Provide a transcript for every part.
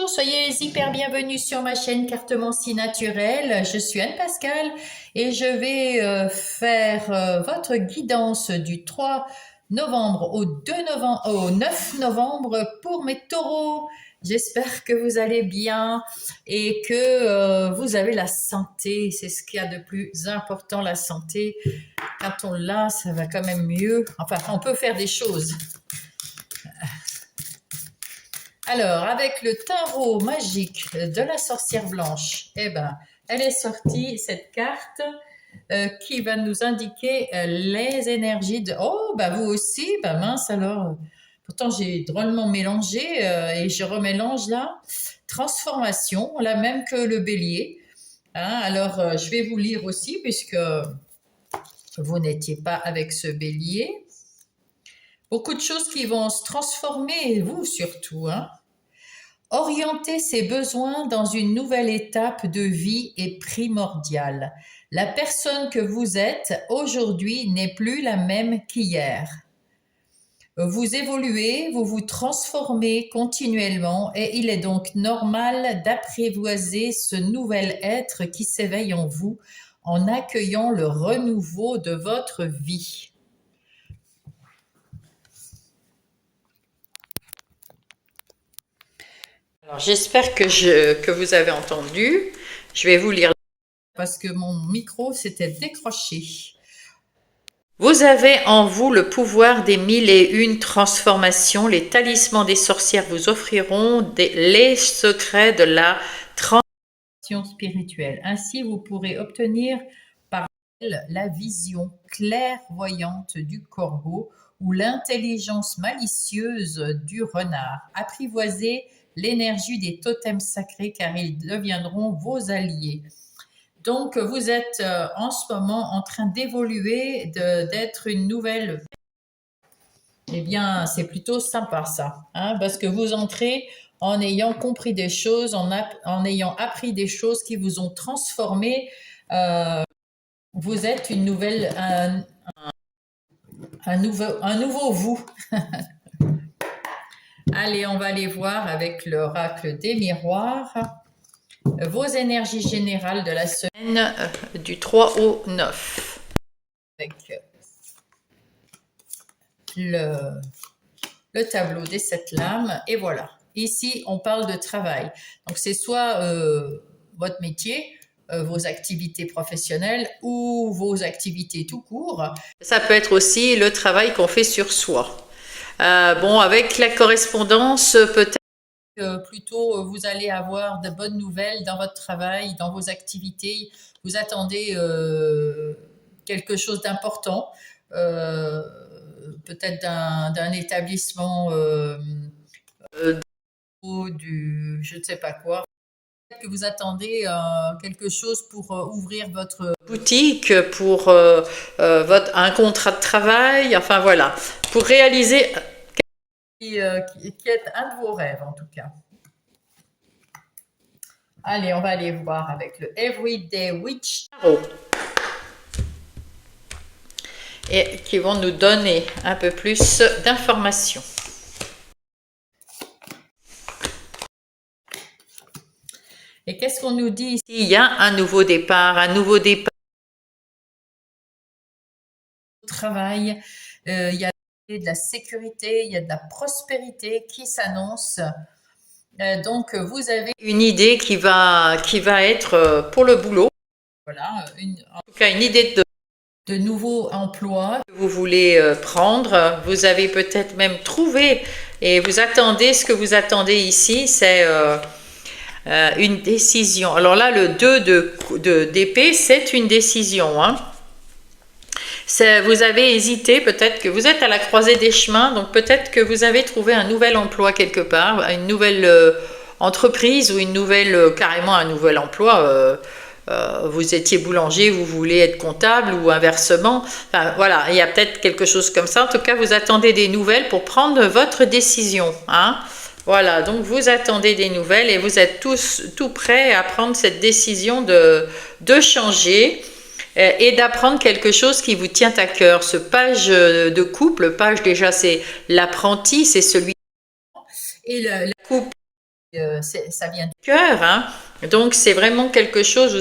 Bonjour, soyez les hyper bienvenus sur ma chaîne Cartomancie Naturelle. Je suis Anne Pascal et je vais faire votre guidance du 3 novembre au 9 novembre pour mes taureaux. J'espère que vous allez bien et que vous avez la santé. C'est ce qu'il y a de plus important, la santé. Quand on l'a, ça va quand même mieux. Enfin, on peut faire des choses. Alors, avec le tarot magique de la sorcière blanche, eh ben, elle est sortie, cette carte, qui va nous indiquer les énergies de... Oh, bah vous aussi, bah mince alors. Pourtant, j'ai drôlement mélangé et je remélange là. Transformation, la même que le bélier. Hein, alors, je vais vous lire aussi, puisque vous n'étiez pas avec ce bélier. Beaucoup de choses qui vont se transformer, vous surtout, hein. Orienter ses besoins dans une nouvelle étape de vie est primordial. La personne que vous êtes aujourd'hui n'est plus la même qu'hier. Vous évoluez, vous vous transformez continuellement et il est donc normal d'apprivoiser ce nouvel être qui s'éveille en vous en accueillant le renouveau de votre vie. Alors, j'espère que vous avez entendu. Je vais vous lire parce que mon micro s'était décroché. Vous avez en vous le pouvoir des 1001 transformations. Les talismans des sorcières vous offriront les secrets de la transformation spirituelle. Ainsi, vous pourrez obtenir par elle la vision clairvoyante du corbeau ou l'intelligence malicieuse du renard. Apprivoisez l'énergie des totems sacrés car ils deviendront vos alliés. Donc, vous êtes en ce moment en train d'évoluer, d'être une nouvelle. Eh bien, c'est plutôt sympa ça, hein, parce que vous entrez en ayant compris des choses, en ayant appris des choses qui vous ont transformé. Vous êtes une nouvelle, un nouveau vous. Allez, on va aller voir avec l'oracle des miroirs vos énergies générales de la semaine du 3 au 9. Avec le tableau des 7 lames. Et voilà. Ici, on parle de travail. Donc, c'est soit votre métier, vos activités professionnelles ou vos activités tout court. Ça peut être aussi le travail qu'on fait sur soi. Bon, avec la correspondance, peut-être plutôt vous allez avoir de bonnes nouvelles dans votre travail, dans vos activités. Vous attendez quelque chose d'important, peut-être d'un établissement je ne sais pas quoi. Peut-être que vous attendez quelque chose pour ouvrir votre boutique, pour un contrat de travail, enfin voilà, pour réaliser qui est un de vos rêves en tout cas. Allez, on va aller voir avec le Everyday Witch Tarot. Et qui vont nous donner un peu plus d'informations. Et qu'est-ce qu'on nous dit ici? Il y a un nouveau départ, au travail, il y a de la sécurité, il y a de la prospérité qui s'annonce. Donc, vous avez une idée qui va être pour le boulot. Voilà, en tout cas, une idée de nouveau emploi que vous voulez prendre. Vous avez peut-être même trouvé et vous attendez, ce que vous attendez ici, c'est une décision. Alors là, le 2 d'épée, c'est une décision, hein. Vous avez hésité, peut-être que vous êtes à la croisée des chemins, donc peut-être que vous avez trouvé un nouvel emploi quelque part, une nouvelle entreprise ou carrément un nouvel emploi. Vous étiez boulanger, vous voulez être comptable ou inversement. Enfin, voilà, il y a peut-être quelque chose comme ça. En tout cas, vous attendez des nouvelles pour prendre votre décision, hein. Voilà, donc vous attendez des nouvelles et vous êtes tout prêts à prendre cette décision de changer et d'apprendre quelque chose qui vous tient à cœur. Ce page de couple, déjà c'est l'apprenti, c'est celui et la couple ça vient du cœur, hein. Donc c'est vraiment quelque chose,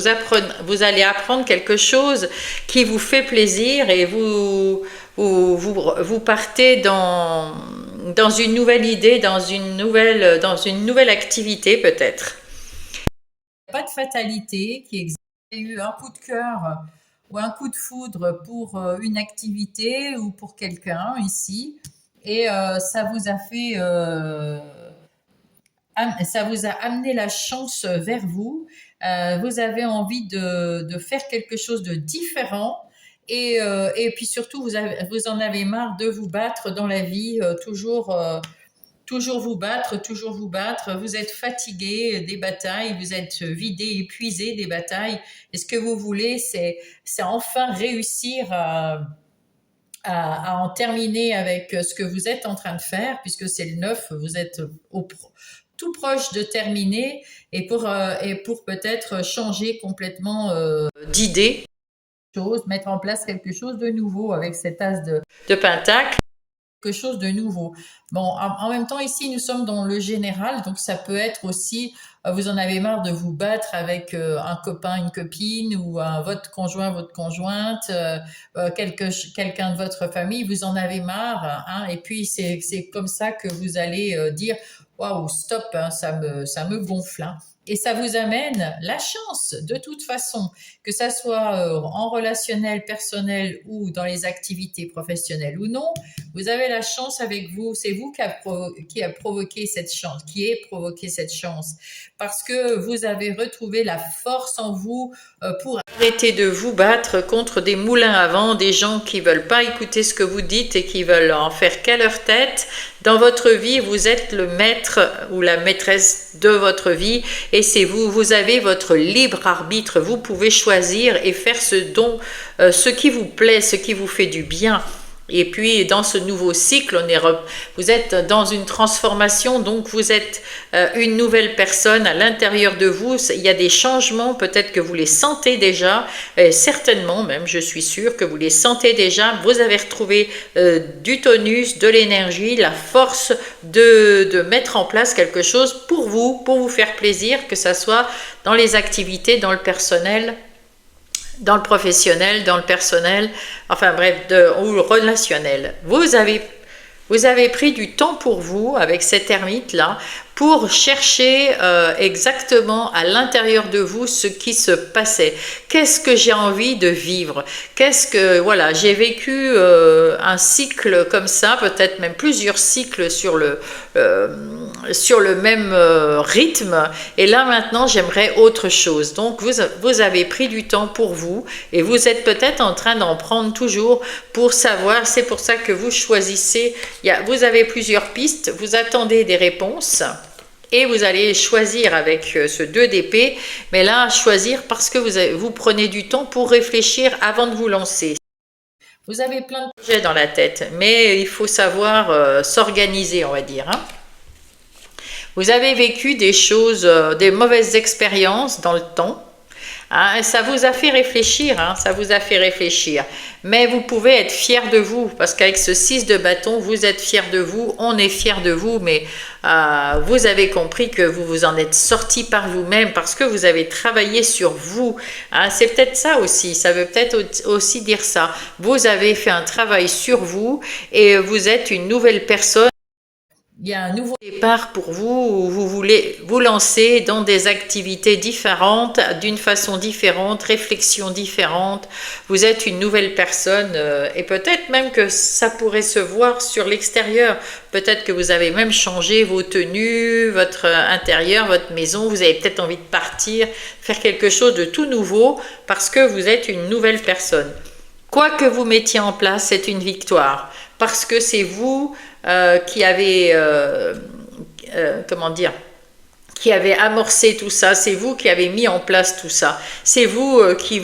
vous allez apprendre quelque chose qui vous fait plaisir et vous partez dans une nouvelle idée, dans une nouvelle activité peut-être. Il n'y a pas de fatalité qui existe. Il y a eu un coup de cœur ou un coup de foudre pour une activité ou pour quelqu'un ici et ça vous a fait ça vous a amené la chance vers vous. Vous avez envie de faire quelque chose de différent. Et puis surtout, vous en avez marre de vous battre dans la vie, toujours vous battre, toujours vous battre. Vous êtes fatigué des batailles, vous êtes vidé, épuisé des batailles. Et ce que vous voulez, c'est enfin réussir à en terminer avec ce que vous êtes en train de faire, puisque c'est le 9, vous êtes tout proche de terminer et pour peut-être changer complètement d'idée, mettre en place quelque chose de nouveau avec cet as de pentacle, quelque chose de nouveau. Bon, en même temps, ici, nous sommes dans le général, donc ça peut être aussi, vous en avez marre de vous battre avec un copain, une copine, ou votre conjoint, votre conjointe, quelqu'un de votre famille, vous en avez marre, hein, et puis c'est comme ça que vous allez dire, waouh, stop, hein, ça me gonfle, hein. Et ça vous amène la chance, de toute façon, que ça soit en relationnel, personnel ou dans les activités professionnelles ou non, vous avez la chance avec vous. C'est vous qui a provoqué cette chance, qui est provoqué cette chance, parce que vous avez retrouvé la force en vous pour arrêter de vous battre contre des moulins à vent, des gens qui veulent pas écouter ce que vous dites et qui veulent en faire qu'à leur tête. Dans votre vie, vous êtes le maître ou la maîtresse de votre vie et c'est vous. Vous avez votre libre arbitre. Vous pouvez choisir et faire ce qui vous plaît, ce qui vous fait du bien. Et puis dans ce nouveau cycle, vous êtes dans une transformation, donc vous êtes une nouvelle personne à l'intérieur de vous. Il y a des changements, peut-être que vous les sentez déjà, certainement même, je suis sûre que vous les sentez déjà. Vous avez retrouvé du tonus, de l'énergie, la force de mettre en place quelque chose pour vous faire plaisir, que ça soit dans les activités, dans le personnel, dans le professionnel, dans le personnel, enfin bref, ou le relationnel. Vous avez pris du temps pour vous avec cette ermite-là pour chercher exactement à l'intérieur de vous ce qui se passait. Qu'est-ce que j'ai envie de vivre? Voilà, j'ai vécu un cycle comme ça, peut-être même plusieurs cycles sur le même rythme. Et là, maintenant, j'aimerais autre chose. Donc, vous avez pris du temps pour vous et vous êtes peut-être en train d'en prendre toujours pour savoir. C'est pour ça que vous choisissez. Vous avez plusieurs pistes. Vous attendez des réponses. Et vous allez choisir avec ce 2 d'épée, mais là, choisir parce que vous prenez du temps pour réfléchir avant de vous lancer. Vous avez plein de projets dans la tête, mais il faut savoir s'organiser, on va dire, hein. Vous avez vécu des choses, des mauvaises expériences dans le temps. Hein, ça vous a fait réfléchir, hein, ça vous a fait réfléchir. Mais vous pouvez être fier de vous, parce qu'avec ce 6 de bâton, vous êtes fier de vous, on est fier de vous, mais vous avez compris que vous vous en êtes sorti par vous-même, parce que vous avez travaillé sur vous. Hein, c'est peut-être ça aussi, ça veut peut-être aussi dire ça. Vous avez fait un travail sur vous, et vous êtes une nouvelle personne. Il y a un nouveau départ pour vous où vous voulez vous lancer dans des activités différentes, d'une façon différente, réflexion différente. Vous êtes une nouvelle personne et peut-être même que ça pourrait se voir sur l'extérieur. Peut-être que vous avez même changé vos tenues, votre intérieur, votre maison. Vous avez peut-être envie de partir, faire quelque chose de tout nouveau parce que vous êtes une nouvelle personne. Quoi que vous mettiez en place, c'est une victoire parce que c'est vous qui avez, qui avez amorcé tout ça, c'est vous qui avez mis en place tout ça, c'est vous qui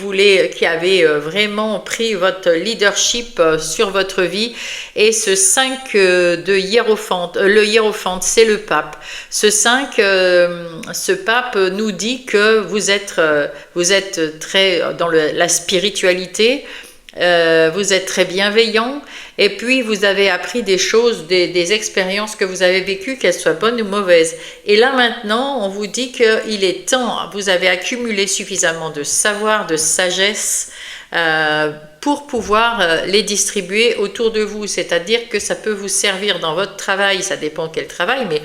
avez vraiment pris votre leadership sur votre vie. Et ce 5 de hiérophante, le hiérophante, c'est le pape. Ce 5, ce pape nous dit que vous êtes très dans la spiritualité. Vous êtes très bienveillant et puis vous avez appris des choses, des expériences que vous avez vécues, qu'elles soient bonnes ou mauvaises. Et là maintenant, on vous dit qu'il est temps, vous avez accumulé suffisamment de savoir, de sagesse pour pouvoir les distribuer autour de vous. C'est-à-dire que ça peut vous servir dans votre travail, ça dépend quel travail, mais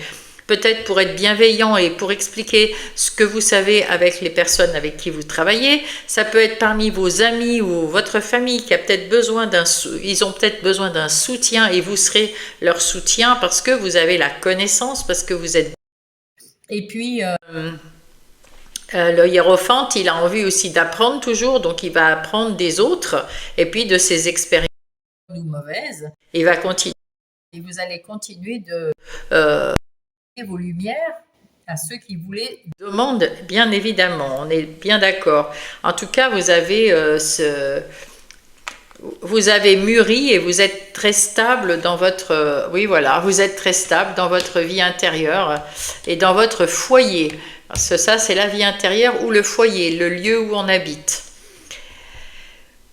peut-être pour être bienveillant et pour expliquer ce que vous savez avec les personnes avec qui vous travaillez. Ça peut être parmi vos amis ou votre famille qui a peut-être besoin ils ont peut-être besoin d'un soutien et vous serez leur soutien parce que vous avez la connaissance, parce que vous êtes... Et puis, le hiérophante, il a envie aussi d'apprendre toujours, donc il va apprendre des autres et puis de ses expériences ou mauvaises. Il va continuer. Et vous allez continuer de... vos lumières à ceux qui vous les demandent, bien évidemment, on est bien d'accord. En tout cas, vous avez vous avez mûri et vous êtes très stable dans votre... oui, voilà, vous êtes très stable dans votre vie intérieure et dans votre foyer. Parce que ça, c'est la vie intérieure ou le foyer, le lieu où on habite.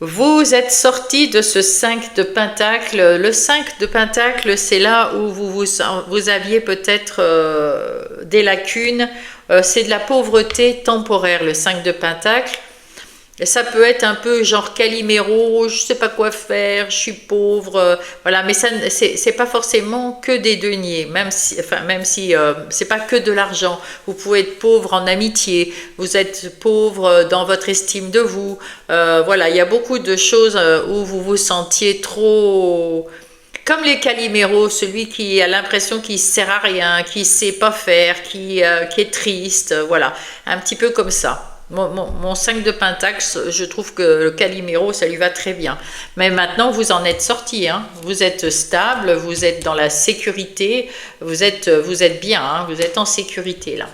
Vous êtes sorti de ce 5 de Pentacle. Le 5 de Pentacle, c'est là où vous aviez peut-être des lacunes. C'est de la pauvreté temporaire, le 5 de Pentacle. Et ça peut être un peu genre Calimero, je sais pas quoi faire, je suis pauvre, voilà. Mais ça, c'est pas forcément que des deniers, même si c'est pas que de l'argent. Vous pouvez être pauvre en amitié, vous êtes pauvre dans votre estime de vous. Voilà, il y a beaucoup de choses où vous vous sentiez trop... Comme les Caliméros, celui qui a l'impression qu'il ne sert à rien, qui ne sait pas faire, qui est triste, voilà, un petit peu comme ça. Mon 5 de Pentacle, je trouve que le Calimero, ça lui va très bien. Mais maintenant, vous en êtes sorti, hein. Vous êtes stable, vous êtes dans la sécurité, vous êtes bien, hein. Vous êtes en sécurité là.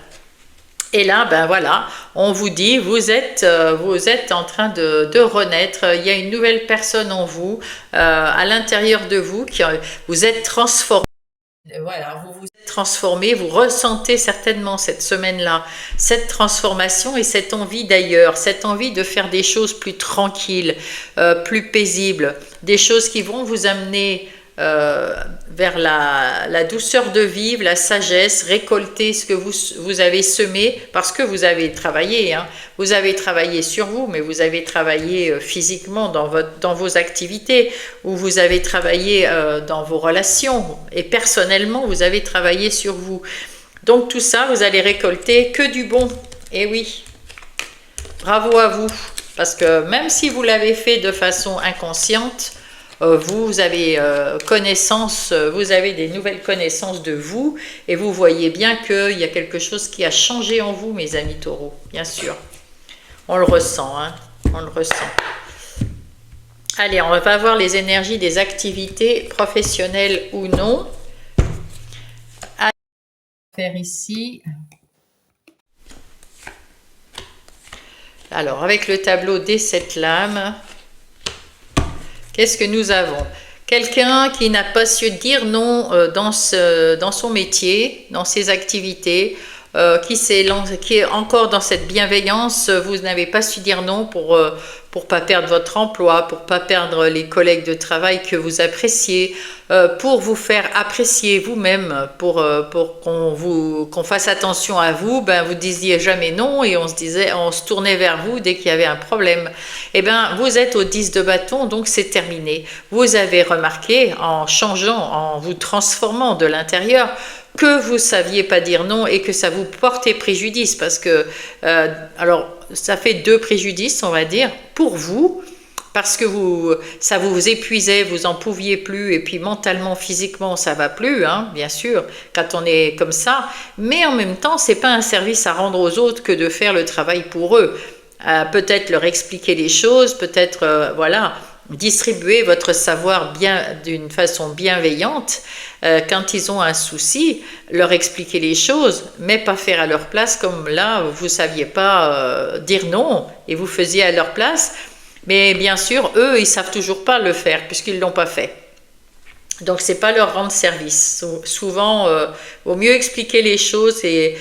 Et là, ben voilà, on vous dit, vous êtes en train de renaître. Il y a une nouvelle personne en vous, à l'intérieur de vous, vous êtes transformé. Voilà, vous vous êtes transformé, vous ressentez certainement cette semaine-là, cette transformation et cette envie d'ailleurs, cette envie de faire des choses plus tranquilles, plus paisibles, des choses qui vont vous amener vers la douceur de vivre, la sagesse, récolter ce que vous avez semé, parce que vous avez travaillé, hein. Vous avez travaillé sur vous, mais vous avez travaillé physiquement dans vos activités, ou vous avez travaillé dans vos relations, et personnellement, vous avez travaillé sur vous. Donc tout ça, vous allez récolter que du bon. Et oui, bravo à vous, parce que même si vous l'avez fait de façon inconsciente, vous avez connaissance, vous avez des nouvelles connaissances de vous et vous voyez bien qu'il y a quelque chose qui a changé en vous, mes amis taureaux, bien sûr. On le ressent, hein, on le ressent. Allez, on va voir les énergies des activités professionnelles ou non. À faire ici. Alors, avec le tableau des 7 lames, qu'est-ce que nous avons? Quelqu'un qui n'a pas su dire non dans son métier, dans ses activités, qui est encore dans cette bienveillance. Vous n'avez pas su dire non pour pas perdre votre emploi, pour pas perdre les collègues de travail que vous appréciez, pour vous faire apprécier vous-même, pour qu'on fasse attention à vous. Ben vous disiez jamais non et on se tournait vers vous dès qu'il y avait un problème. Eh ben vous êtes au 10 de bâton, donc c'est terminé. Vous avez remarqué en changeant, en vous transformant de l'intérieur, que vous saviez pas dire non et que ça vous portait préjudice, parce que alors ça fait 2 préjudices, on va dire, pour vous, parce que ça vous épuisait, vous en pouviez plus, et puis mentalement, physiquement, ça va plus, hein, bien sûr, quand on est comme ça. Mais en même temps, c'est pas un service à rendre aux autres que de faire le travail pour eux. Peut-être leur expliquer les choses, peut-être voilà, distribuer votre savoir bien d'une façon bienveillante. Quand ils ont un souci, leur expliquer les choses, mais pas faire à leur place, comme là, vous ne saviez pas dire non, et vous faisiez à leur place. Mais bien sûr, eux, ils ne savent toujours pas le faire, puisqu'ils ne l'ont pas fait. Donc, ce n'est pas leur rendre service. Souvent, vaut mieux expliquer les choses et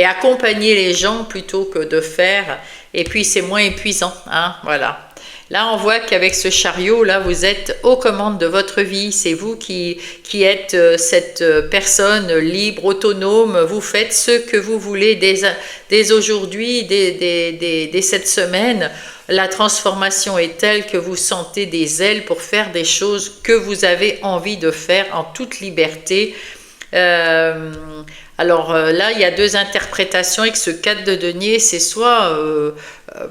accompagner les gens plutôt que de faire. Et puis, c'est moins épuisant, hein, voilà. Là, on voit qu'avec ce chariot, là, vous êtes aux commandes de votre vie. C'est vous qui êtes cette personne libre, autonome. Vous faites ce que vous voulez dès aujourd'hui, dès cette semaine. La transformation est telle que vous sentez des ailes pour faire des choses que vous avez envie de faire en toute liberté. Alors là, il y a deux interprétations avec ce 4 de denier. C'est soit,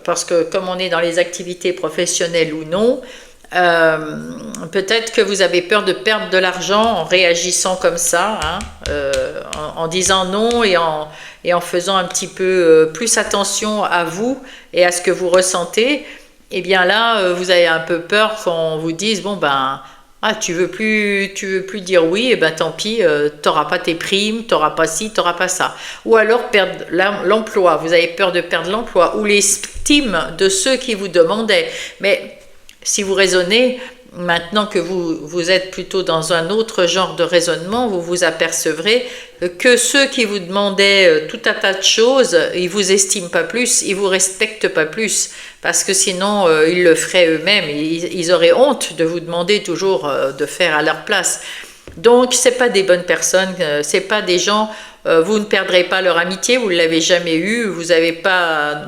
parce que comme on est dans les activités professionnelles ou non, peut-être que vous avez peur de perdre de l'argent en réagissant comme ça, hein, en disant non et en faisant un petit peu plus attention à vous et à ce que vous ressentez. Et bien là, vous avez un peu peur qu'on vous dise, bon ben, ah, tu veux plus dire oui, et ben tant pis, t'auras pas tes primes, t'auras pas ci, t'auras pas ça. Ou alors perdre l'emploi, vous avez peur de perdre l'emploi ou l'estime de ceux qui vous demandaient. Mais si vous raisonnez, maintenant que vous êtes plutôt dans un autre genre de raisonnement, vous vous apercevrez que ceux qui vous demandaient tout un tas de choses, ils vous estiment pas plus, ils vous respectent pas plus, parce que sinon ils le feraient eux-mêmes, ils auraient honte de vous demander toujours de faire à leur place. Donc c'est pas des bonnes personnes, c'est pas des gens. Vous ne perdrez pas leur amitié, vous ne l'avez jamais eu, vous n'allez pas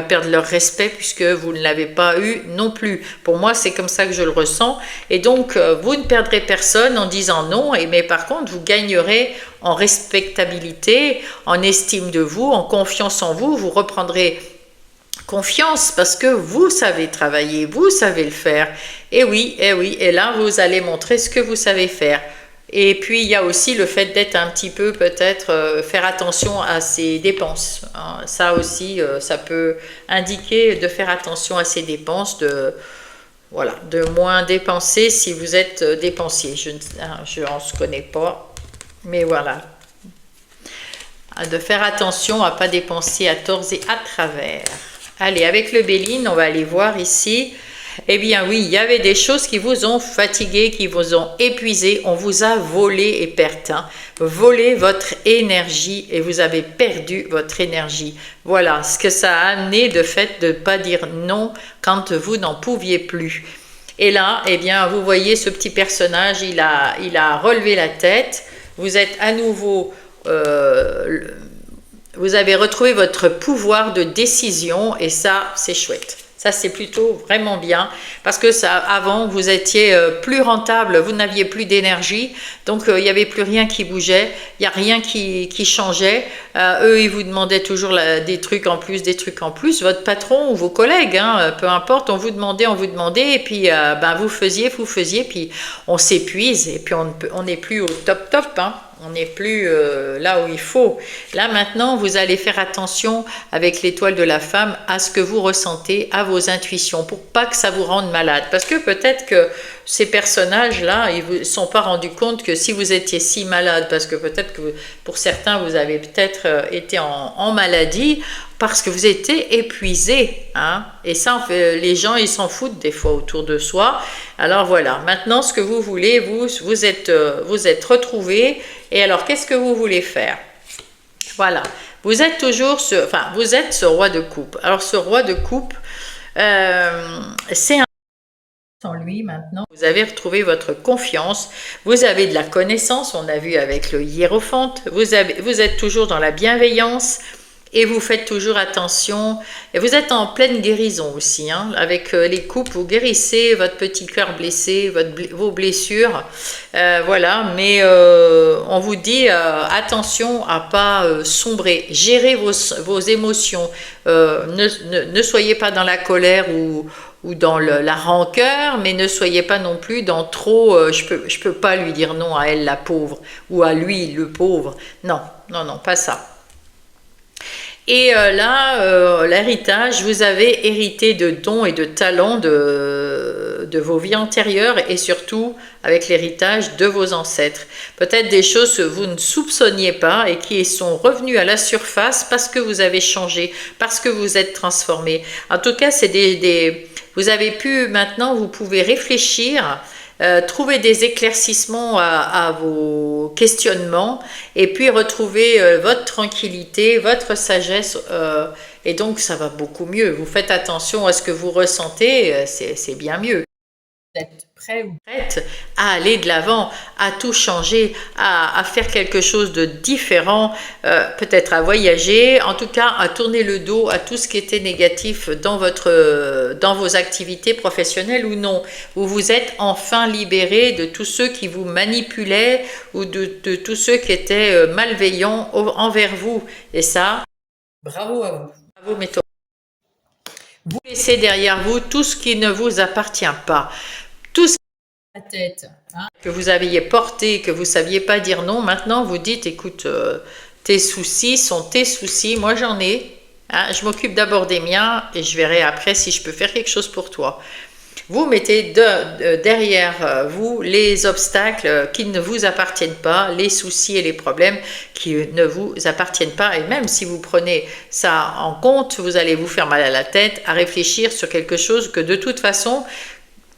perdre leur respect puisque vous ne l'avez pas eu non plus. Pour moi, c'est comme ça que je le ressens. Et donc, vous ne perdrez personne en disant non, mais par contre, vous gagnerez en respectabilité, en estime de vous, en confiance en vous. Vous reprendrez confiance parce que vous savez travailler, vous savez le faire. Et oui, et là, vous allez montrer ce que vous savez faire. Et puis, il y a aussi le fait d'être un petit peu, peut-être, faire attention à ses dépenses. Hein. Ça aussi, ça peut indiquer de faire attention à ses dépenses, voilà, de moins dépenser si vous êtes dépensier. Je n'en connais pas, mais voilà. De faire attention à ne pas dépenser à tort et à travers. Allez, avec le Béline, on va aller voir ici. Eh bien oui, il y avait des choses qui vous ont fatigué, qui vous ont épuisé. On vous a volé et perdu, hein, volé votre énergie et vous avez perdu votre énergie. Voilà ce que ça a amené de fait de ne pas dire non quand vous n'en pouviez plus. Et là, eh bien, vous voyez ce petit personnage, il a relevé la tête. Vous êtes à nouveau... vous avez retrouvé votre pouvoir de décision et ça, c'est chouette. Ça, c'est plutôt vraiment bien parce que ça, avant, vous étiez plus rentable, vous n'aviez plus d'énergie, donc il n'y avait plus rien qui bougeait, il n'y a rien qui changeait. Eux, ils vous demandaient toujours des trucs en plus, des trucs en plus. Votre patron ou vos collègues, hein, peu importe, on vous demandait, et puis ben, vous faisiez, puis on s'épuise et puis on n'est plus au top, hein. On n'est plus là où il faut. Là, maintenant, vous allez faire attention avec l'étoile de la femme à ce que vous ressentez, à vos intuitions, pour pas que ça vous rende malade. Parce que peut-être que ces personnages-là, ils ne sont pas rendus compte que si vous étiez si malade, parce que peut-être que pour certains, vous avez peut-être été en maladie, parce que vous étiez épuisé, hein? Et ça, les gens, ils s'en foutent des fois autour de soi. Alors voilà, maintenant, ce que vous voulez, vous êtes retrouvés. Et alors, qu'est-ce que vous voulez faire? Voilà, vous êtes toujours vous êtes ce roi de coupe. Alors, ce roi de coupe, c'est un... En lui maintenant, vous avez retrouvé votre confiance, vous avez de la connaissance, on a vu avec le hiérophante, vous êtes toujours dans la bienveillance, et vous faites toujours attention, et vous êtes en pleine guérison aussi, hein. Avec les coupes, vous guérissez votre petit cœur blessé, vos blessures, voilà, mais on vous dit attention à pas sombrer, gérez vos émotions, ne soyez pas dans la colère ou dans la rancœur, mais ne soyez pas non plus dans trop, je peux pas lui dire non à elle la pauvre, ou à lui le pauvre, non, pas ça. Et là, l'héritage, vous avez hérité de dons et de talents de vos vies antérieures et surtout avec l'héritage de vos ancêtres. Peut-être des choses que vous ne soupçonniez pas et qui sont revenues à la surface parce que vous avez changé, parce que vous êtes transformé. En tout cas, c'est vous avez pu, maintenant, vous pouvez réfléchir trouver des éclaircissements à vos questionnements et puis retrouver votre tranquillité, votre sagesse et donc ça va beaucoup mieux. Vous faites attention à ce que vous ressentez, c'est bien mieux. Vous êtes prêt ou prête à aller de l'avant, à tout changer, à faire quelque chose de différent, peut-être à voyager, en tout cas à tourner le dos à tout ce qui était négatif dans vos activités professionnelles ou non. Vous vous êtes enfin libéré de tous ceux qui vous manipulaient ou de tous ceux qui étaient malveillants envers vous. Et ça, bravo à vous. Bravo, méthode. Vous laissez derrière vous tout ce qui ne vous appartient pas. Tout ce qui est la tête, hein, que vous aviez porté, que vous ne saviez pas dire non, maintenant vous dites, écoute, tes soucis sont tes soucis, moi j'en ai, hein, je m'occupe d'abord des miens et je verrai après si je peux faire quelque chose pour toi. Vous mettez derrière vous les obstacles qui ne vous appartiennent pas, les soucis et les problèmes qui ne vous appartiennent pas. Et même si vous prenez ça en compte, vous allez vous faire mal à la tête à réfléchir sur quelque chose que de toute façon,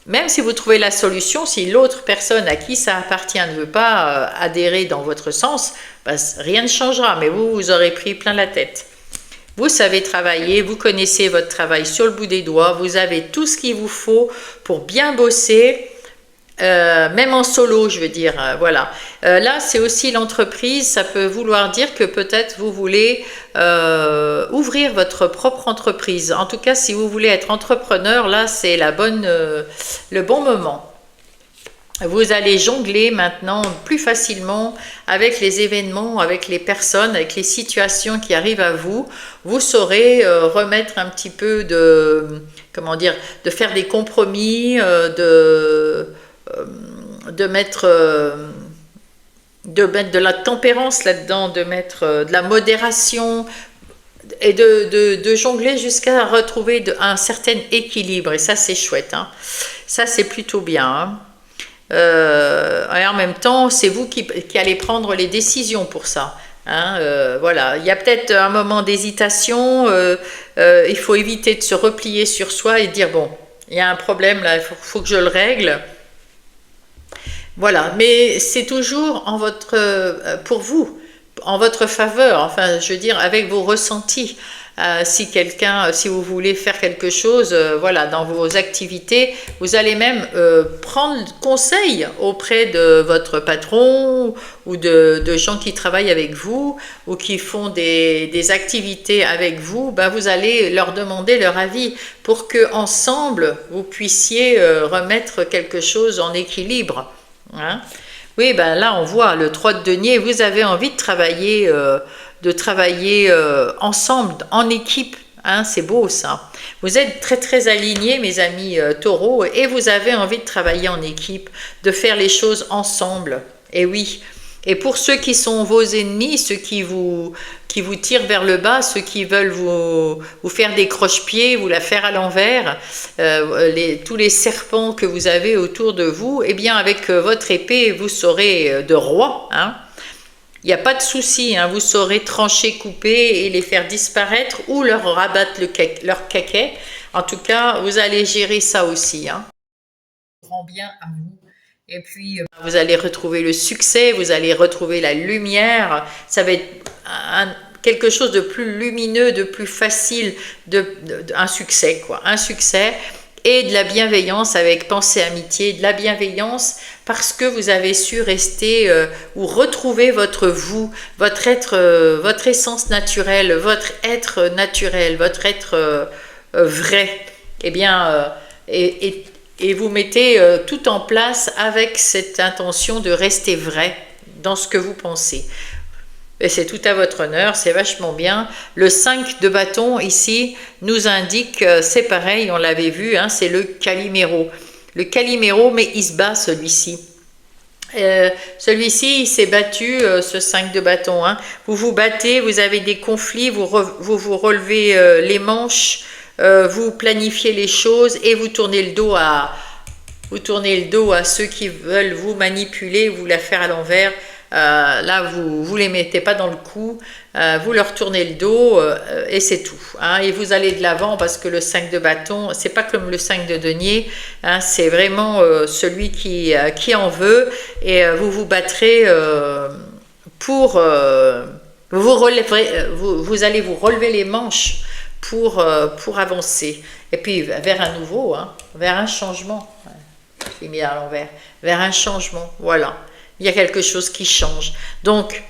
même si vous trouvez la solution, si l'autre personne à qui ça appartient ne veut pas adhérer dans votre sens, ben, rien ne changera, mais vous aurez pris plein la tête. Vous savez travailler, vous connaissez votre travail sur le bout des doigts, vous avez tout ce qu'il vous faut pour bien bosser, même en solo, je veux dire, voilà. Là, c'est aussi l'entreprise, ça peut vouloir dire que peut-être vous voulez ouvrir votre propre entreprise. En tout cas, si vous voulez être entrepreneur, là, c'est le bon moment. Vous allez jongler maintenant plus facilement avec les événements, avec les personnes, avec les situations qui arrivent à vous. Vous saurez remettre un petit peu comment dire, de faire des compromis, de mettre de la tempérance là-dedans, de mettre de la modération et de jongler jusqu'à retrouver un certain équilibre. Et ça, c'est chouette, hein. Ça, c'est plutôt bien, hein. Et en même temps, c'est vous qui allez prendre les décisions pour ça, hein, voilà. Il y a peut-être un moment d'hésitation, il faut éviter de se replier sur soi et dire bon, il y a un problème là, il faut que je le règle. Voilà, mais c'est toujours pour vous, en votre faveur, enfin je veux dire avec vos ressentis. Si vous voulez faire quelque chose, voilà, dans vos activités, vous allez même prendre conseil auprès de votre patron ou de gens qui travaillent avec vous ou qui font des activités avec vous. Ben, vous allez leur demander leur avis pour que ensemble vous puissiez remettre quelque chose en équilibre, hein. Oui, ben là on voit le 3 de denier, vous avez envie de travailler ensemble, en équipe, hein, c'est beau ça. Vous êtes très très alignés, mes amis taureaux, et vous avez envie de travailler en équipe, de faire les choses ensemble. Et oui, et pour ceux qui sont vos ennemis, ceux qui vous tirent vers le bas, ceux qui veulent vous faire des croche-pieds, vous la faire à l'envers, tous les serpents que vous avez autour de vous, eh bien avec votre épée, vous serez de roi, hein. Il n'y a pas de souci, hein, vous saurez trancher, couper et les faire disparaître ou leur rabattre leur caquet. En tout cas, vous allez gérer ça aussi, hein. Grand bien à vous. Et puis, vous allez retrouver le succès, vous allez retrouver la lumière. Ça va être quelque chose de plus lumineux, de plus facile, un succès, quoi. Un succès et de la bienveillance avec pensée amitié, de la bienveillance parce que vous avez su rester ou retrouver votre vous, votre être, votre essence naturelle, votre être naturel, votre être vrai. Eh bien, et vous mettez tout en place avec cette intention de rester vrai dans ce que vous pensez. Et c'est tout à votre honneur, c'est vachement bien. Le 5 de bâton ici nous indique, c'est pareil, on l'avait vu, hein, c'est le Calimero. Le Calimero, mais il se bat celui-ci. Celui-ci, il s'est battu, ce 5 de bâton, hein. Vous vous battez, vous avez des conflits, vous relevez les manches, vous planifiez les choses et vous tournez le dos à ceux qui veulent vous manipuler, vous la faire à l'envers. Là, vous les mettez pas dans le cou, vous leur tournez le dos et c'est tout. Hein. Et vous allez de l'avant parce que le 5 de bâton, c'est pas comme le 5 de denier, hein, c'est vraiment celui qui en veut et vous vous battrez pour... vous, relèverez, vous allez vous relever les manches pour avancer. Et puis vers un nouveau, hein, vers un changement. Je l'ai mis à l'envers. Vers un changement, voilà. Il y a quelque chose qui change. Donc,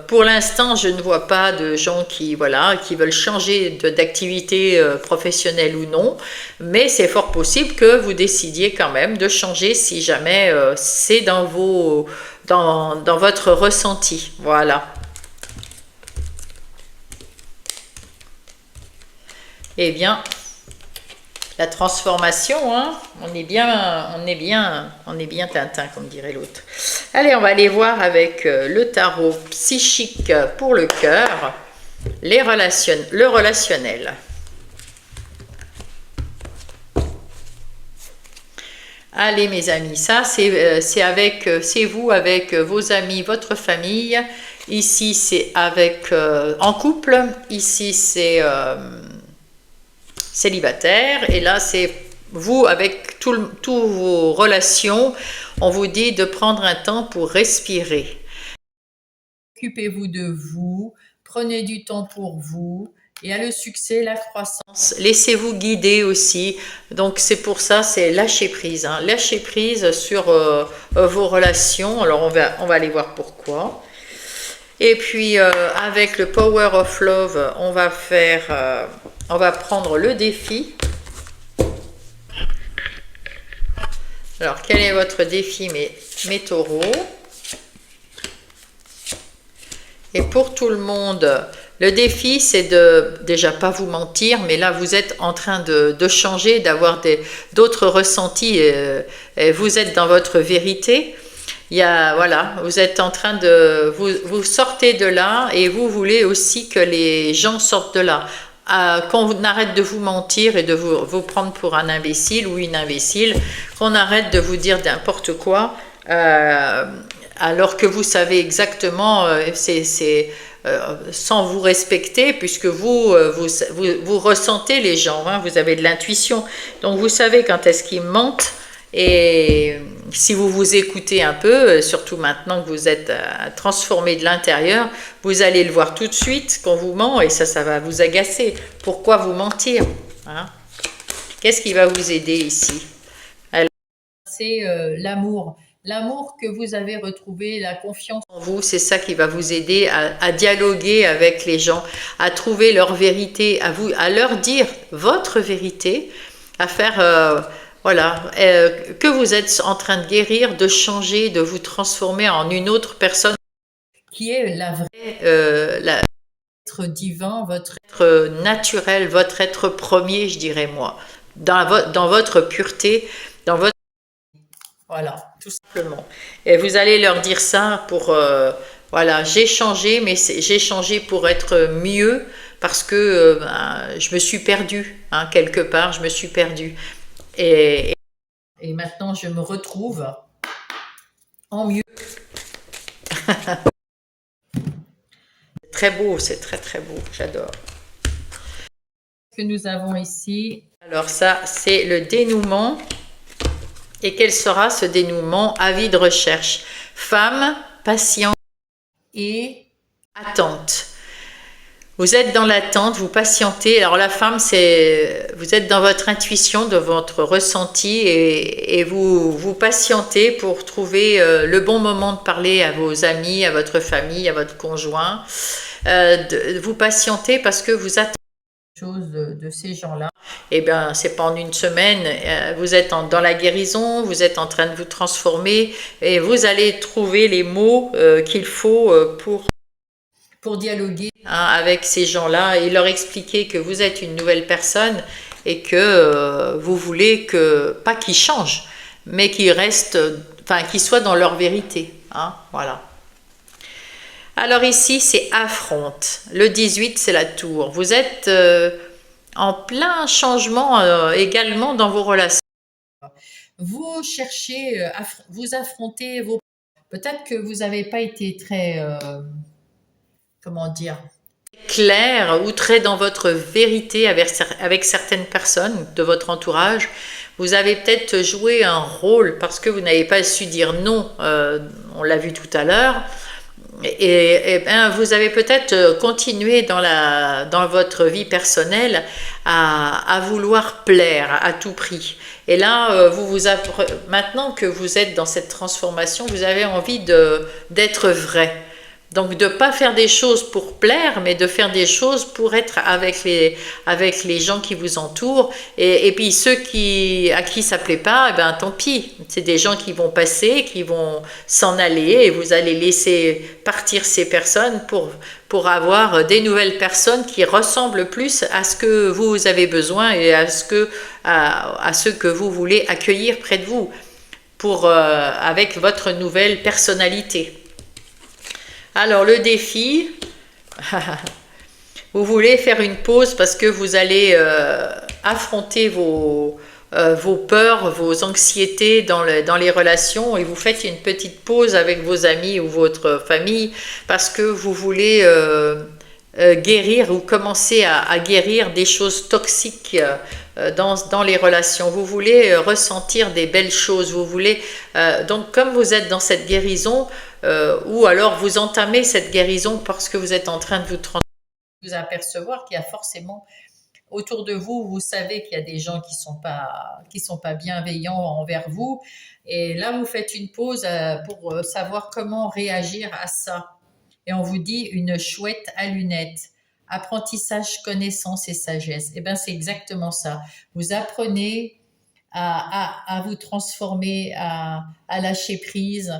pour l'instant, je ne vois pas de gens qui, voilà, qui veulent changer d'activité professionnelle ou non, mais c'est fort possible que vous décidiez quand même de changer si jamais c'est dans votre ressenti. Voilà. Eh bien, la transformation, hein, on est bien Tintin, comme dirait l'autre. Allez, on va aller voir avec le tarot psychique pour le cœur, le relationnel. Allez mes amis, ça c'est vous avec vos amis, votre famille. Ici c'est avec en couple. Ici c'est célibataire, et là c'est vous avec toutes vos relations. On vous dit de prendre un temps pour respirer. Occupez-vous de vous, prenez du temps pour vous, et à le succès, la croissance. Laissez-vous guider aussi. Donc c'est pour ça, c'est lâcher prise, hein. Lâcher prise sur vos relations. Alors on va aller voir pourquoi. Et puis avec le Power of Love, on va prendre le défi. Alors, quel est votre défi, mes taureaux? Et pour tout le monde, le défi, c'est de déjà pas vous mentir, mais là, vous êtes en train de changer, d'avoir d'autres ressentis. Et vous êtes dans votre vérité. Voilà, vous êtes en train de... Vous sortez de là et vous voulez aussi que les gens sortent de là. Qu'on arrête de vous mentir et de vous prendre pour un imbécile ou une imbécile, qu'on arrête de vous dire n'importe quoi, alors que vous savez exactement, sans vous respecter, puisque vous ressentez les gens, hein, vous avez de l'intuition, donc vous savez quand est-ce qu'ils mentent. Et si vous vous écoutez un peu, surtout maintenant que vous êtes transformé de l'intérieur, vous allez le voir tout de suite qu'on vous ment, et ça va vous agacer. Pourquoi vous mentir, hein? Qu'est-ce qui va vous aider ici? C'est l'amour. L'amour que vous avez retrouvé, la confiance en vous, c'est ça qui va vous aider à dialoguer avec les gens, à trouver leur vérité, à leur dire votre vérité, à faire... voilà, que vous êtes en train de guérir, de changer, de vous transformer en une autre personne qui est la vraie, l'être divin, votre être naturel, votre être premier, je dirais moi, dans votre pureté, dans votre... Voilà, tout simplement. Et vous allez leur dire ça pour... voilà, j'ai changé, mais j'ai changé pour être mieux parce que je me suis perdue, hein, quelque part, je me suis perdue. Et maintenant, je me retrouve en mieux. Très beau, c'est très très beau, j'adore. Ce que nous avons ici, alors ça, c'est le dénouement. Et quel sera ce dénouement? Avis de recherche. Femme, patiente et attente. Vous êtes dans l'attente, vous patientez. Alors la femme, vous êtes dans votre intuition, dans votre ressenti, et vous patientez pour trouver le bon moment de parler à vos amis, à votre famille, à votre conjoint. Vous patientez parce que vous attendez quelque chose de ces gens-là. Eh bien, c'est pas en une semaine. Vous êtes dans la guérison, vous êtes en train de vous transformer, et vous allez trouver les mots qu'il faut pour dialoguer, hein, avec ces gens-là et leur expliquer que vous êtes une nouvelle personne et que vous voulez pas qu'ils changent, mais qu'ils restent, enfin qu'ils soient dans leur vérité, hein, voilà. Alors ici, c'est affronte. Le 18, c'est la tour. Vous êtes en plein changement également dans vos relations. Vous cherchez, vous affrontez vos Peut-être que vous n'avez pas été très, comment dire, clair ou très dans votre vérité avec certaines personnes de votre entourage. Vous avez peut-être joué un rôle parce que vous n'avez pas su dire non, on l'a vu tout à l'heure. Et ben, vous avez peut-être continué dans votre vie personnelle à vouloir plaire à tout prix. Et là, maintenant que vous êtes dans cette transformation, vous avez envie d'être vrai. Donc de ne pas faire des choses pour plaire, mais de faire des choses pour être avec les gens qui vous entourent. Et puis ceux à qui ça ne plaît pas, eh ben, tant pis. C'est des gens qui vont passer, qui vont s'en aller, et vous allez laisser partir ces personnes pour avoir des nouvelles personnes qui ressemblent plus à ce que vous avez besoin et à ce que vous voulez accueillir près de vous avec votre nouvelle personnalité. Alors le défi, vous voulez faire une pause parce que vous allez affronter vos peurs, vos anxiétés dans les relations, et vous faites une petite pause avec vos amis ou votre famille parce que vous voulez guérir ou commencer à guérir des choses toxiques dans les relations. Vous voulez ressentir des belles choses. Vous voulez donc, comme vous êtes dans cette guérison, ou alors vous entamez cette guérison parce que vous êtes en train de vous apercevoir qu'il y a forcément autour de vous, vous savez qu'il y a des gens qui sont pas bienveillants envers vous, et là vous faites une pause pour savoir comment réagir à ça. Et on vous dit une chouette à lunettes. Apprentissage, connaissance et sagesse. Et bien, c'est exactement ça. Vous apprenez à vous transformer, à lâcher prise.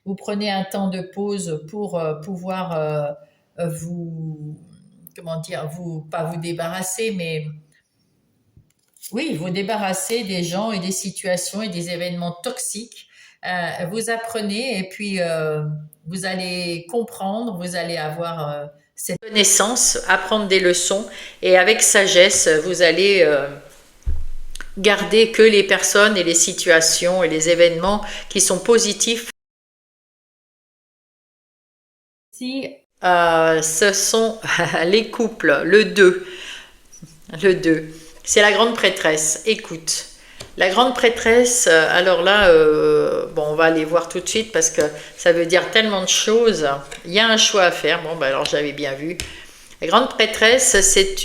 Vous prenez un temps de pause pour pouvoir vous, comment dire, pas vous débarrasser, mais oui, vous débarrasser des gens et des situations et des événements toxiques. Vous apprenez, et puis vous allez comprendre, vous allez avoir cette connaissance, apprendre des leçons, et avec sagesse, vous allez garder que les personnes et les situations et les événements qui sont positifs. Si ce sont les couples, le 2, c'est la grande prêtresse. Écoute, la grande prêtresse, alors là, bon, on va aller voir tout de suite parce que ça veut dire tellement de choses. Il y a un choix à faire. Bon, ben alors j'avais bien vu. La grande prêtresse, c'est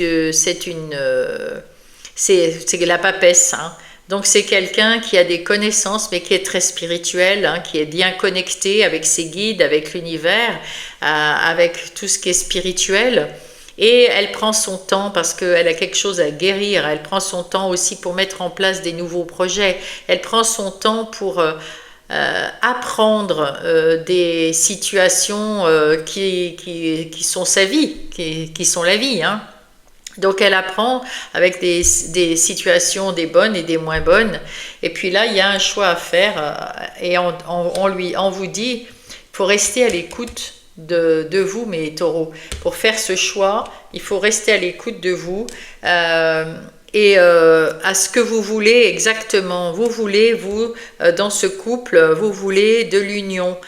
la papesse, hein. Donc c'est quelqu'un qui a des connaissances, mais qui est très spirituel, hein, qui est bien connecté avec ses guides, avec l'univers, avec tout ce qui est spirituel. Et elle prend son temps parce qu'elle a quelque chose à guérir. Elle prend son temps aussi pour mettre en place des nouveaux projets. Elle prend son temps pour apprendre des situations qui sont sa vie, qui sont la vie, hein. Donc elle apprend avec des situations, des bonnes et des moins bonnes. Et puis là, il y a un choix à faire, et on vous dit, il faut rester à l'écoute de vous, mes taureaux. Pour faire ce choix, il faut rester à l'écoute de vous et à ce que vous voulez exactement. Vous voulez, dans ce couple, vous voulez de l'union,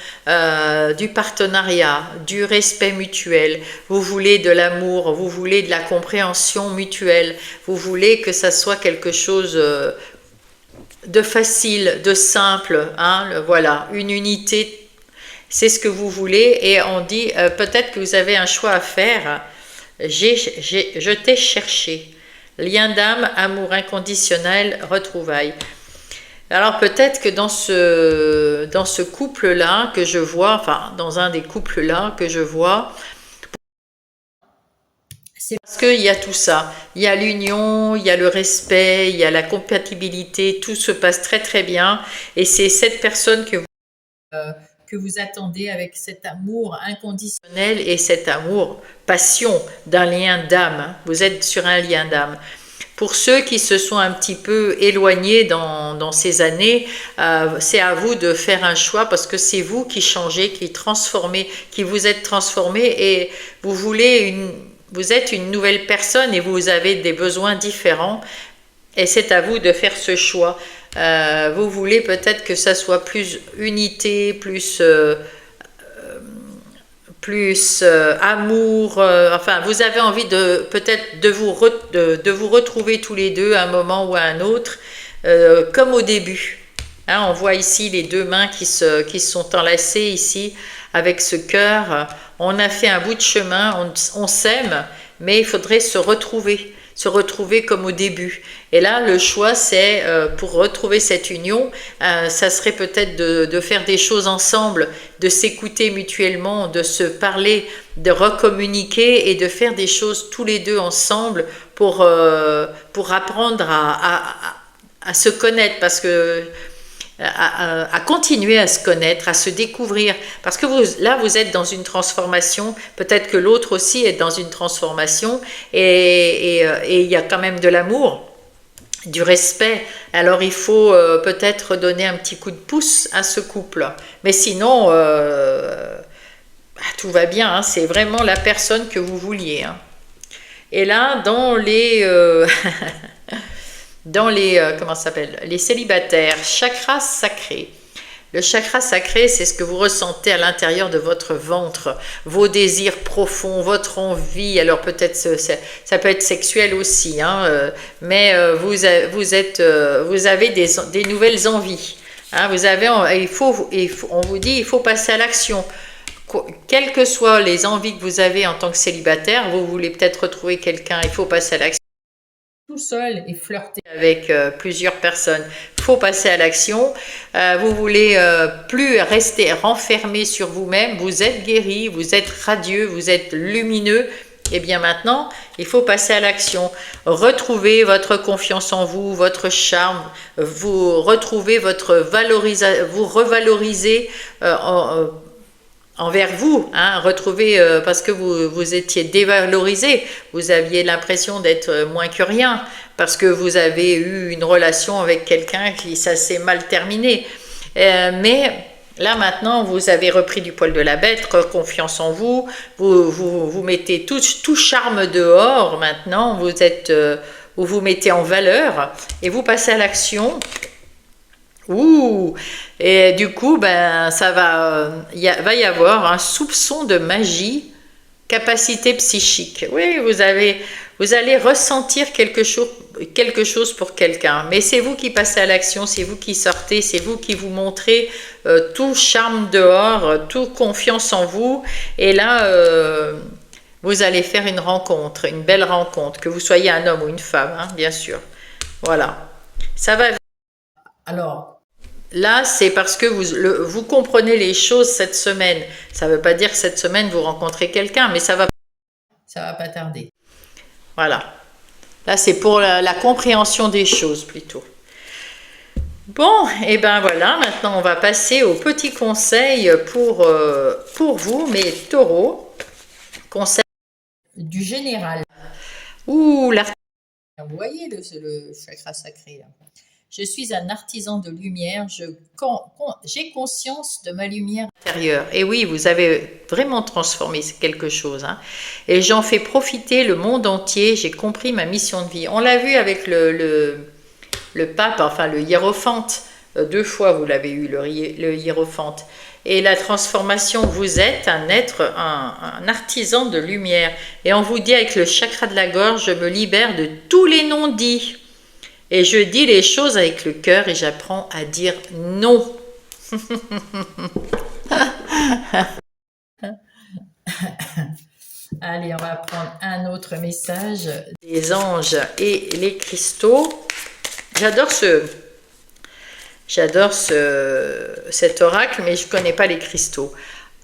du partenariat, du respect mutuel. Vous voulez de l'amour, vous voulez de la compréhension mutuelle. Vous voulez que ça soit quelque chose de facile, de simple, hein, voilà, une unité. C'est ce que vous voulez, et on dit peut-être que vous avez un choix à faire. Je t'ai cherché. Lien d'âme, amour inconditionnel, retrouvailles. Alors peut-être que dans ce couple-là que je vois, enfin dans un des couples-là que je vois, c'est parce qu'il y a tout ça. Il y a l'union, il y a le respect, il y a la compatibilité, tout se passe très très bien, et c'est cette personne que vous attendez avec cet amour inconditionnel et cet amour, passion d'un lien d'âme. Vous êtes sur un lien d'âme. Pour ceux qui se sont un petit peu éloignés dans ces années, c'est à vous de faire un choix, parce que c'est vous qui changez, qui vous êtes transformé, et vous êtes une nouvelle personne et vous avez des besoins différents, et c'est à vous de faire ce choix. Vous voulez peut-être que ça soit plus unité, plus amour. Enfin, vous avez envie de peut-être de vous retrouver tous les deux à un moment ou à un autre, comme au début. Hein, on voit ici les deux mains qui sont enlacées ici avec ce cœur. On a fait un bout de chemin, on s'aime, mais il faudrait se retrouver comme au début. Et là, le choix, c'est pour retrouver cette union, ça serait peut-être de faire des choses ensemble, de s'écouter mutuellement, de se parler, de recommuniquer et de faire des choses tous les deux ensemble pour apprendre à se connaître, parce que à continuer à se connaître, à se découvrir. Parce que là, vous êtes dans une transformation, peut-être que l'autre aussi est dans une transformation, et il y a quand même de l'amour, du respect. Alors il faut peut-être donner un petit coup de pouce à ce couple. Mais sinon, tout va bien, hein, c'est vraiment la personne que vous vouliez. Hein. Et là, comment ça s'appelle, les célibataires, chakra sacré. Le chakra sacré, c'est ce que vous ressentez à l'intérieur de votre ventre, vos désirs profonds, votre envie. Alors peut-être ça peut être sexuel aussi, hein, mais vous avez des nouvelles envies. Hein, on vous dit, il faut passer à l'action. Quelles que soient les envies que vous avez en tant que célibataire, vous voulez peut-être retrouver quelqu'un, il faut passer à l'action. Tout seul et flirter avec plusieurs personnes, il faut passer à l'action. Vous voulez plus rester renfermé sur vous-même, vous êtes guéri, vous êtes radieux, vous êtes lumineux. Et bien maintenant, il faut passer à l'action. Retrouver votre confiance en vous, votre charme, vous retrouvez vous revaloriser envers vous, hein, retrouver, parce que vous étiez dévalorisé, vous aviez l'impression d'être moins que rien, parce que vous avez eu une relation avec quelqu'un ça s'est mal terminé. Mais là maintenant, vous avez repris du poil de la bête, confiance en vous, vous mettez tout charme dehors maintenant, vous vous mettez en valeur et vous passez à l'action. Ouh! Et du coup, ben, va y avoir un soupçon de magie, capacité psychique. Oui, vous allez ressentir quelque chose pour quelqu'un. Mais c'est vous qui passez à l'action, c'est vous qui sortez, c'est vous qui vous montrez tout charme dehors, toute confiance en vous. Et là, vous allez faire une belle rencontre, que vous soyez un homme ou une femme, hein, bien sûr. Voilà. Ça va. Alors, là, c'est parce que vous comprenez les choses cette semaine. Ça ne veut pas dire que cette semaine, vous rencontrez quelqu'un, mais ça va pas tarder. Voilà. Là, c'est pour la compréhension des choses, plutôt. Bon, et ben voilà, maintenant, on va passer aux petits conseils pour vous, mes taureaux. Conseils du général. Ouh, vous voyez le chakra sacré, là. Je suis un artisan de lumière, j'ai conscience de ma lumière intérieure. Et oui, vous avez vraiment transformé quelque chose. Hein. Et j'en fais profiter le monde entier, j'ai compris ma mission de vie. On l'a vu avec le pape, enfin le hiérophante. 2 fois vous l'avez eu, le hiérophante. Et la transformation, vous êtes un artisan de lumière. Et on vous dit avec le chakra de la gorge, je me libère de tous les non-dits. Et je dis les choses avec le cœur et j'apprends à dire non. Allez, on va prendre un autre message des anges et les cristaux. J'adore cet oracle, mais je ne connais pas les cristaux.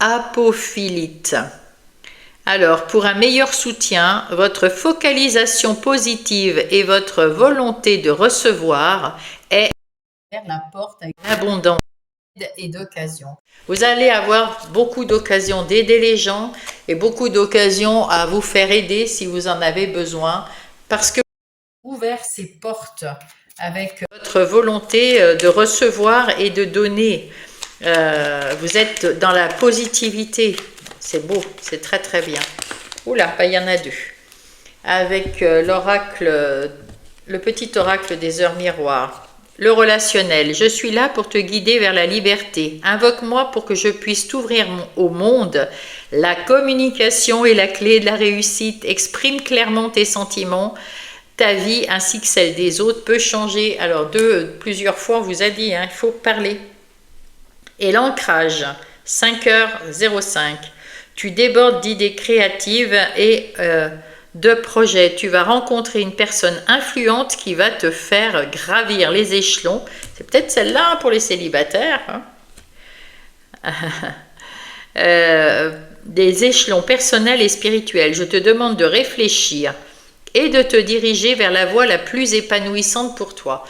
Apophilite. Alors, pour un meilleur soutien, votre focalisation positive et votre volonté de recevoir est vers la porte avec abondance et d'occasions. Vous allez avoir beaucoup d'occasions d'aider les gens et beaucoup d'occasions à vous faire aider si vous en avez besoin, parce que vous avez ouvert ces portes avec votre volonté de recevoir et de donner. Vous êtes dans la positivité. C'est beau, c'est très très bien. Oula, il y en a 2. Avec l'oracle, le petit oracle des heures miroirs. le relationnel. Je suis là pour te guider vers la liberté. Invoque-moi pour que je puisse t'ouvrir au monde. La communication est la clé de la réussite. Exprime clairement tes sentiments. Ta vie ainsi que celle des autres peut changer. Alors, plusieurs fois, on vous a dit, hein, il faut parler. Et l'ancrage, 5h05. Tu débordes d'idées créatives et de projets. Tu vas rencontrer une personne influente qui va te faire gravir les échelons. C'est peut-être celle-là pour les célibataires. Hein. Des échelons personnels et spirituels. Je te demande de réfléchir et de te diriger vers la voie la plus épanouissante pour toi.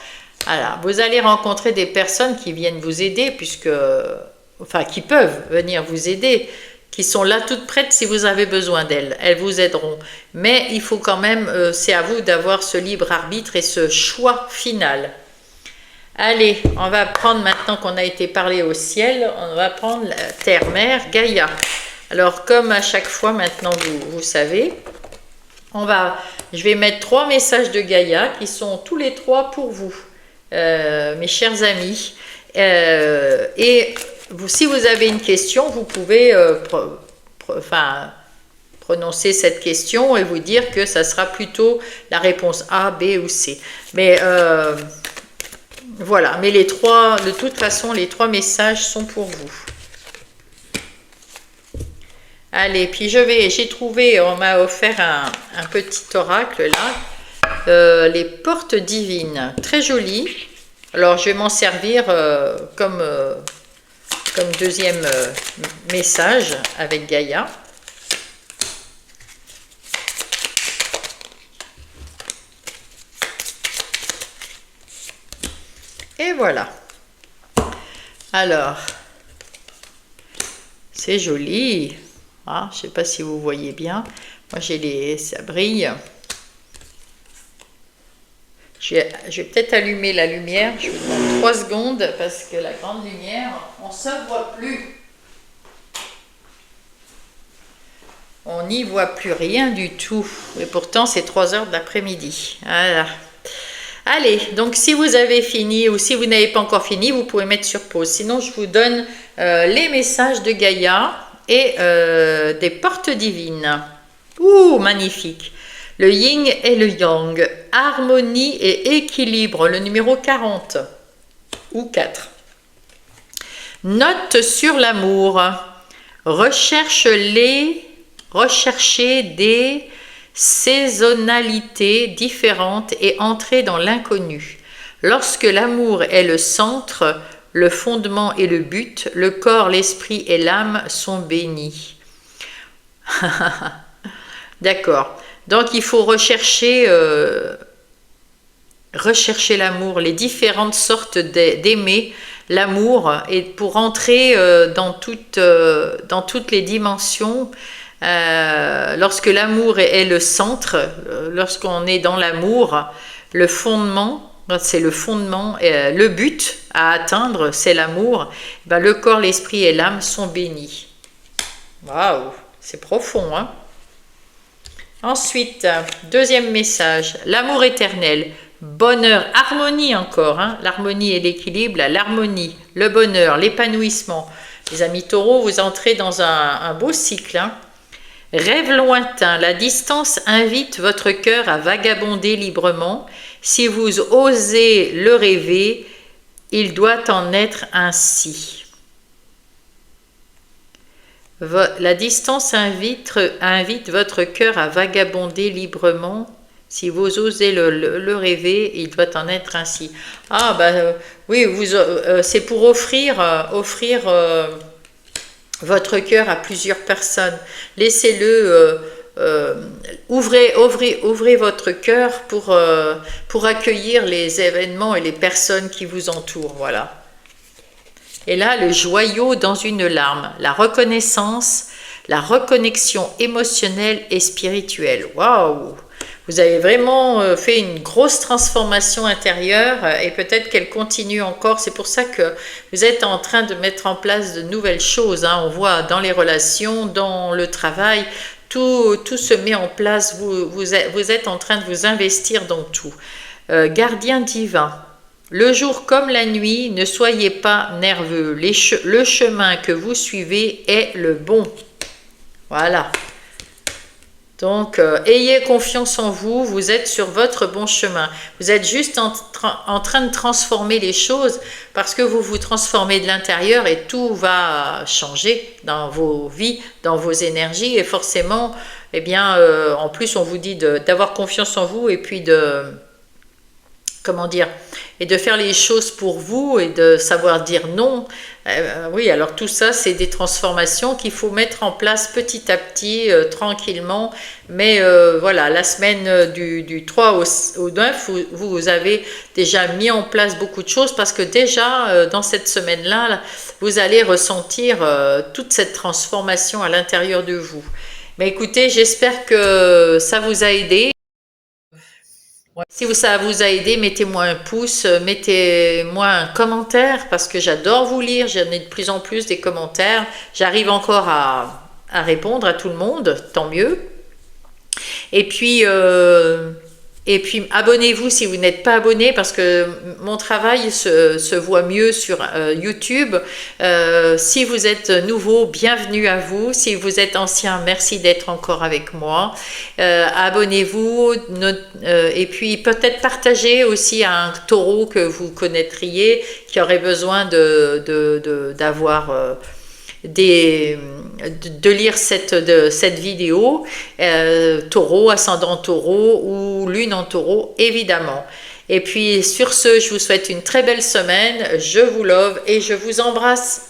Alors, vous allez rencontrer des personnes qui viennent vous aider, qui peuvent venir vous aider, qui sont là toutes prêtes si vous avez besoin d'elles. Elles vous aideront. Mais il faut quand même, c'est à vous d'avoir ce libre arbitre et ce choix final. Allez, on va prendre, maintenant qu'on a été parlé au ciel, on va prendre la terre-mère, Gaïa. Alors, comme à chaque fois maintenant, vous savez, je vais mettre 3 messages de Gaïa qui sont tous les 3 pour vous, mes chers amis. Si vous avez une question, vous pouvez prononcer cette question et vous dire que ça sera plutôt la réponse A, B ou C. Mais voilà, mais de toute façon, les 3 messages sont pour vous. Allez, puis j'ai trouvé, on m'a offert un petit oracle là, les portes divines, très joli. Alors, je vais m'en servir comme deuxième message avec Gaïa. Et voilà. Alors, c'est joli. Ah, je ne sais pas si vous voyez bien. Moi, ça brille. Je vais peut-être allumer la lumière. Je vous donne 3 secondes parce que la grande lumière, on ne se voit plus. On n'y voit plus rien du tout. Et pourtant, c'est 3 heures de l'après-midi. Voilà. Allez, donc si vous avez fini ou si vous n'avez pas encore fini, vous pouvez mettre sur pause. Sinon, je vous donne les messages de Gaïa et des portes divines. Ouh, magnifique. Le yin et le yang, harmonie et équilibre, le numéro 40 ou 4. Note sur l'amour. Recherchez des saisonnalités différentes et entrez dans l'inconnu. Lorsque l'amour est le centre, le fondement et le but, le corps, l'esprit et l'âme sont bénis. D'accord. Donc, il faut rechercher l'amour, les différentes sortes d'aimer l'amour, et pour entrer dans toutes les dimensions. Lorsque l'amour est le centre, lorsqu'on est dans l'amour, le fondement, c'est le fondement, le but à atteindre, c'est l'amour. Ben, le corps, l'esprit et l'âme sont bénis. Waouh, c'est profond, hein? Ensuite, deuxième message, l'amour éternel, bonheur, harmonie encore, hein, l'harmonie et l'équilibre, l'harmonie, le bonheur, l'épanouissement. Les amis taureaux, vous entrez dans un beau cycle. Hein. Rêve lointain, la distance invite votre cœur à vagabonder librement. Si vous osez le rêver, il doit en être ainsi. La distance invite votre cœur à vagabonder librement. Si vous osez le rêver, il doit en être ainsi. Ah, oui, c'est pour offrir votre cœur à plusieurs personnes. Laissez-le, ouvrez votre cœur pour accueillir les événements et les personnes qui vous entourent. Voilà. Et là, le joyau dans une larme, la reconnaissance, la reconnexion émotionnelle et spirituelle. Waouh! Vous avez vraiment fait une grosse transformation intérieure et peut-être qu'elle continue encore. C'est pour ça que vous êtes en train de mettre en place de nouvelles choses. Hein. On voit dans les relations, dans le travail, tout se met en place. Vous êtes en train de vous investir dans tout. Gardien divin. Le jour comme la nuit, ne soyez pas nerveux. Le chemin que vous suivez est le bon. Voilà. Donc, ayez confiance en vous, vous êtes sur votre bon chemin. Vous êtes juste en train de transformer les choses parce que vous vous transformez de l'intérieur et tout va changer dans vos vies, dans vos énergies. Et forcément, eh bien, en plus, on vous dit d'avoir confiance en vous et puis comment dire, et de faire les choses pour vous et de savoir dire non. Oui, alors tout ça, c'est des transformations qu'il faut mettre en place petit à petit, tranquillement. Mais voilà, la semaine du 3 au 9, vous avez déjà mis en place beaucoup de choses parce que déjà, dans cette semaine-là, vous allez ressentir toute cette transformation à l'intérieur de vous. Mais écoutez, j'espère que ça vous a aidé. Si ça vous a aidé, mettez-moi un pouce, mettez-moi un commentaire parce que j'adore vous lire, j'en ai de plus en plus des commentaires. J'arrive encore à répondre à tout le monde, tant mieux. Et puis, abonnez-vous si vous n'êtes pas abonné parce que mon travail se voit mieux sur YouTube. Si vous êtes nouveau, bienvenue à vous. Si vous êtes ancien, merci d'être encore avec moi. Abonnez-vous et puis peut-être partagez aussi à un taureau que vous connaîtriez qui aurait besoin d'avoir de lire cette vidéo, taureau, ascendant taureau ou lune en taureau, évidemment. Et puis sur ce, je vous souhaite une très belle semaine, je vous love et je vous embrasse.